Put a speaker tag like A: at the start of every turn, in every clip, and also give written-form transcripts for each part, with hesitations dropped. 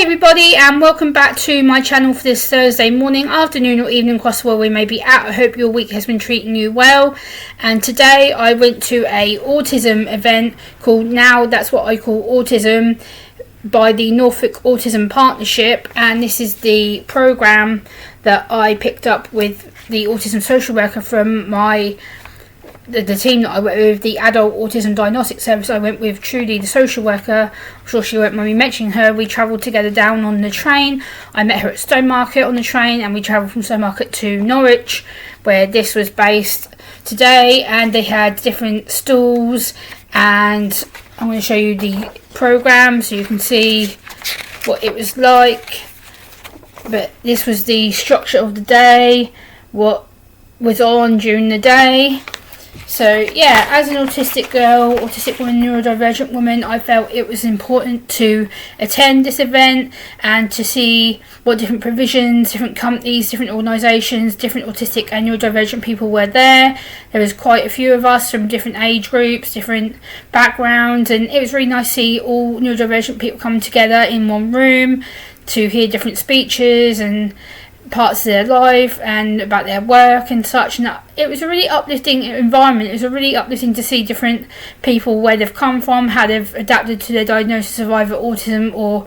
A: everybody, and welcome back to my channel for this Thursday morning, afternoon or evening across the world we may be at. I hope your week has been treating you well. And today I went to a autism event called Now That's What I Call Autism by the Norfolk Autism Partnership, and this is the program that I picked up with the autism social worker from the team that I went with, the Adult Autism Diagnostic Service. I went with Trudy, the social worker. I'm sure she won't mind me mentioning her. We travelled together down on the train. I met her at Stowmarket on the train, and we travelled from Stowmarket to Norwich, where this was based today. And they had different stalls, and I'm going to show you the programme so you can see what it was like. But this was the structure of the day, what was on during the day. So yeah, as an autistic girl, autistic woman, neurodivergent woman, I felt it was important to attend this event and to see what different provisions, different companies, different organisations, different autistic and neurodivergent people were there. There was quite a few of us from different age groups, different backgrounds, and it was really nice to see all neurodivergent people come together in one room to hear different speeches and parts of their life and about their work and such. And it was a really uplifting environment. It was really uplifting to see different people, where they've come from, how they've adapted to their diagnosis of either autism or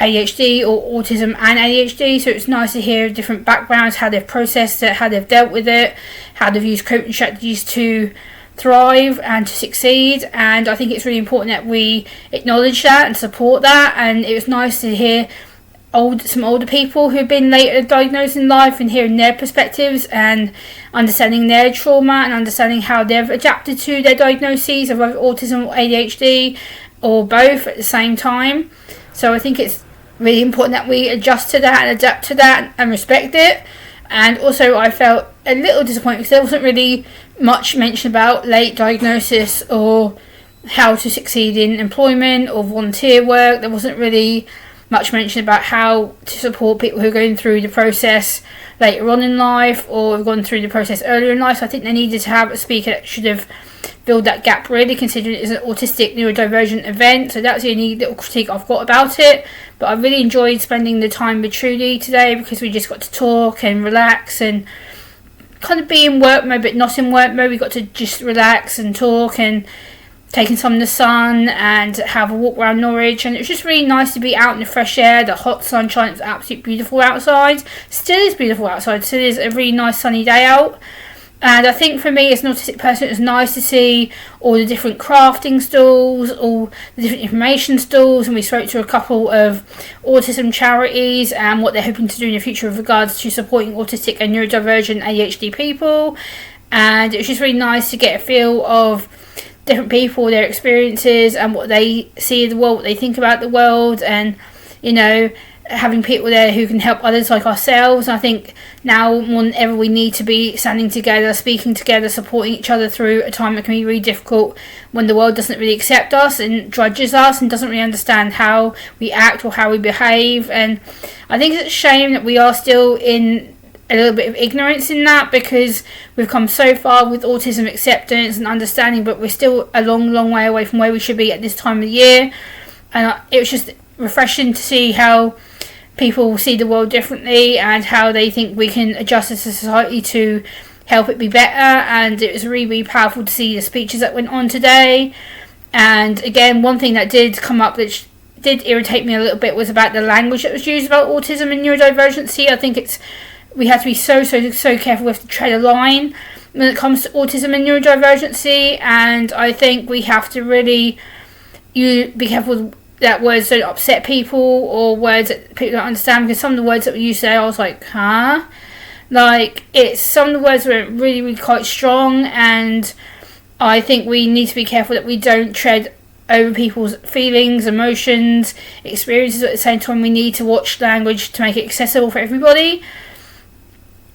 A: ADHD, or autism and ADHD. So it's nice to hear different backgrounds, how they've processed it, how they've dealt with it, how they've used coping strategies to thrive and to succeed. And I think it's really important that we acknowledge that and support that. And it was nice to hear some older people who've been later diagnosed in life and hearing their perspectives and understanding their trauma and understanding how they've adapted to their diagnoses of either autism or ADHD or both at the same time. So I think it's really important that we adjust to that and adapt to that and respect it. And also I felt a little disappointed because there wasn't really much mention about late diagnosis or how to succeed in employment or volunteer work. There wasn't really much mention about how to support people who are going through the process later on in life or have gone through the process earlier in life. So I think they needed to have a speaker that should have filled that gap, really, considering it is an autistic neurodivergent event. So that's the only little critique I've got about it. But I really enjoyed spending the time with Trudy today because we just got to talk and relax and kind of be in work mode but not in work mode. We got to just relax and talk and taking some of the sun and have a walk around Norwich, and it was just really nice to be out in the fresh air, the hot sunshine. It was absolutely beautiful outside. Still is beautiful outside. Still is a really nice sunny day out. And I think for me as an autistic person, it was nice to see all the different crafting stalls, all the different information stalls, and we spoke to a couple of autism charities and what they're hoping to do in the future with regards to supporting autistic and neurodivergent ADHD people. And it was just really nice to get a feel of different people, their experiences and what they see of the world, what they think about the world, and having people there who can help others like ourselves. I think now more than ever we need to be standing together, speaking together, supporting each other through a time that can be really difficult when the world doesn't really accept us and judges us and doesn't really understand how we act or how we behave. And I think it's a shame that we are still in a little bit of ignorance in that, because we've come so far with autism acceptance and understanding, but we're still a long way away from where we should be at this time of the year. And it was just refreshing to see how people see the world differently and how they think we can adjust as a society to help it be better. And it was really powerful to see the speeches that went on today. And again, one thing that did come up that did irritate me a little bit was about the language that was used about autism and neurodivergency. I think we have to be so careful. We have to tread a line when it comes to autism and neurodivergency, and I think we have to really be careful that words don't upset people or words that people don't understand, because some of the words that we used today I was like, huh? Some of the words were really quite strong, and I think we need to be careful that we don't tread over people's feelings, emotions, experiences. At the same time, we need to watch language to make it accessible for everybody.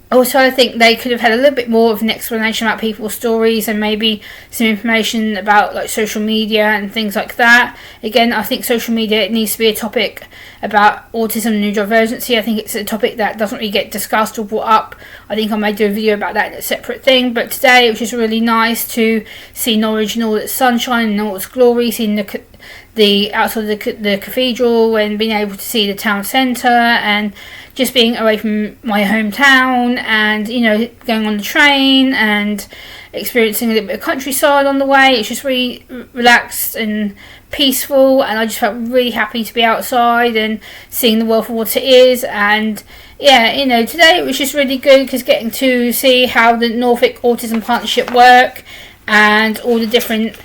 A: Also, I think they could have had a little bit more of an explanation about people's stories and maybe some information about like social media and things like that. Again, I think social media needs to be a topic about autism and neurodivergency. I think it's a topic that doesn't really get discussed or brought up. I think I may do a video about that in a separate thing. But today it was just really nice to see Norwich in all its sunshine and all its glory, seeing the outside of the cathedral and being able to see the town centre and just being away from my hometown and, you know, going on the train and experiencing a little bit of countryside on the way. It's just really relaxed and peaceful, and I just felt really happy to be outside and seeing the world for what it is. And yeah, you know, today it was just really good because getting to see how the Norfolk Autism Partnership work and all the different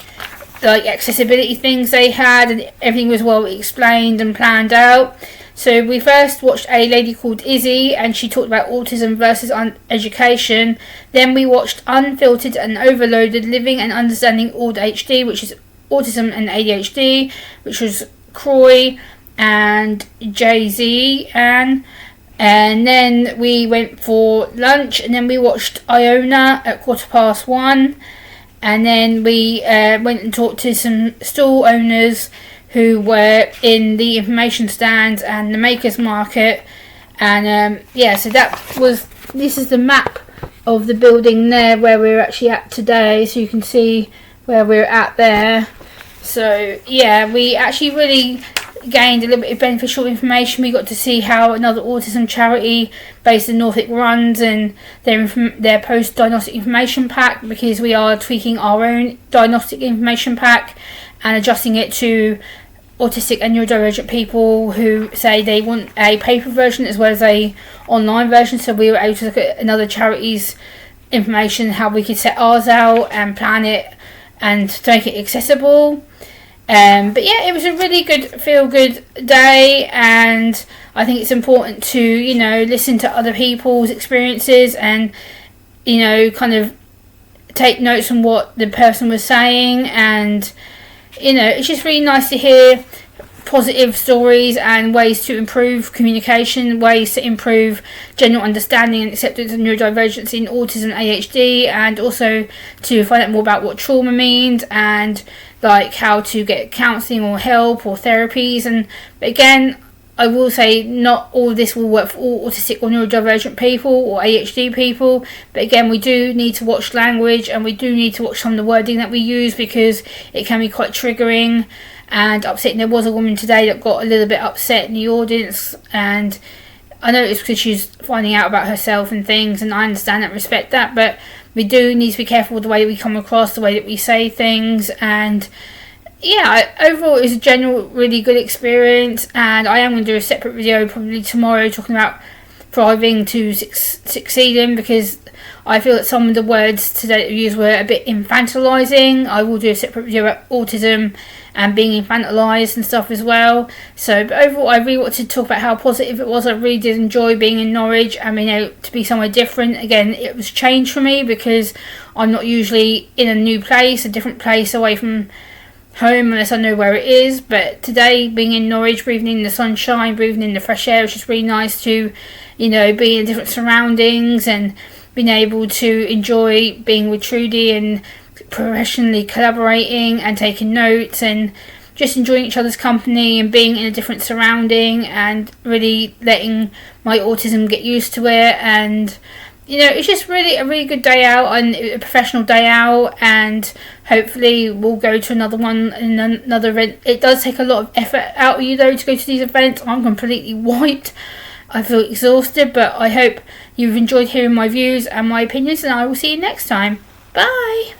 A: like accessibility things they had, and everything was well explained and planned out. So we first watched a lady called Izzy, and she talked about autism versus education. Then we watched Unfiltered and Overloaded, Living and Understanding ADHD, which is Autism and ADHD, which was Croy and Jay-Z. And then we went for lunch, and then we watched Iona at 1:15. And then we went and talked to some stall owners who were in the information stands and the makers market. And so this is the map of the building there where we're actually at today, so you can see where we're at there. So yeah, we actually really gained a little bit of beneficial information. We got to see how another autism charity based in Norfolk runs and their post diagnostic information pack, because we are tweaking our own diagnostic information pack and adjusting it to autistic and neurodivergent people who say they want a paper version as well as a online version. So we were able to look at another charity's information, how we could set ours out and plan it and to make it accessible. But yeah, it was a really good feel-good day, and I think it's important to, you know, listen to other people's experiences and, you know, kind of take notes on what the person was saying. And, you know, it's just really nice to hear positive stories and ways to improve communication, ways to improve general understanding and acceptance of neurodivergency in autism and ADHD, and also to find out more about what trauma means and like how to get counselling or help or therapies. And again, I will say not all of this will work for all autistic or neurodivergent people or ADHD people, but again, we do need to watch language and we do need to watch some of the wording that we use, because it can be quite triggering and upsetting. There was a woman today that got a little bit upset in the audience, and I know it's because she's finding out about herself and things, and I understand and respect that, but we do need to be careful with the way that we come across, the way that we say things. And yeah, overall it was a general really good experience, and I am going to do a separate video probably tomorrow talking about thriving to succeeding, because I feel that some of the words today that we used were a bit infantilizing. I will do a separate video about autism and being infantilized and stuff as well. So, but overall, I really wanted to talk about how positive it was. I really did enjoy being in Norwich and being able to be somewhere different. Again, it was change for me because I'm not usually in a new place, a different place away from home unless I know where it is. But today, being in Norwich, breathing in the sunshine, breathing in the fresh air, was just really nice to, you know, be in different surroundings and being able to enjoy being with Trudy and professionally collaborating and taking notes and just enjoying each other's company and being in a different surrounding and really letting my autism get used to it. And you know, it's just really a really good day out and a professional day out, and hopefully we'll go to another one in another event. It does take a lot of effort out of you though to go to these events. I'm completely wiped. I feel exhausted, but I hope you've enjoyed hearing my views and my opinions, and I will see you next time. Bye!